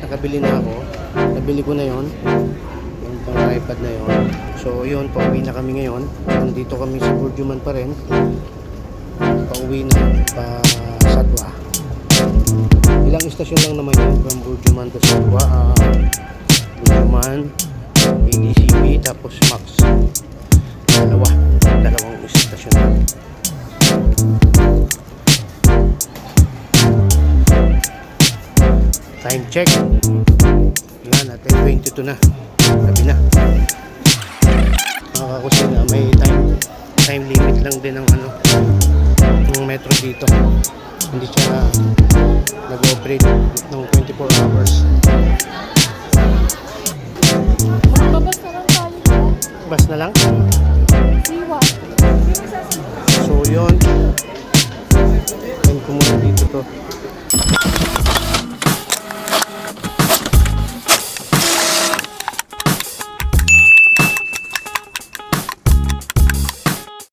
nakabili na ako. Nabili ko na yon, yung pang iPad na yon. So yun, pauwi na kami ngayon. Nandito kami sa Burjuman pa rin. Pauwi na pa Satwa. Ilang istasyon lang naman yun from Burjuman to Satwa. Burjuman, ADCP, tapos Max. Dalawang istasyon lang. Time check. Yan, natin 22 na. Gabi na. Mga kakusina, may time limit lang din ng ng metro dito. Hindi siya nag-operate ng 24 hours. Magbabas na lang tayo. Bus na lang?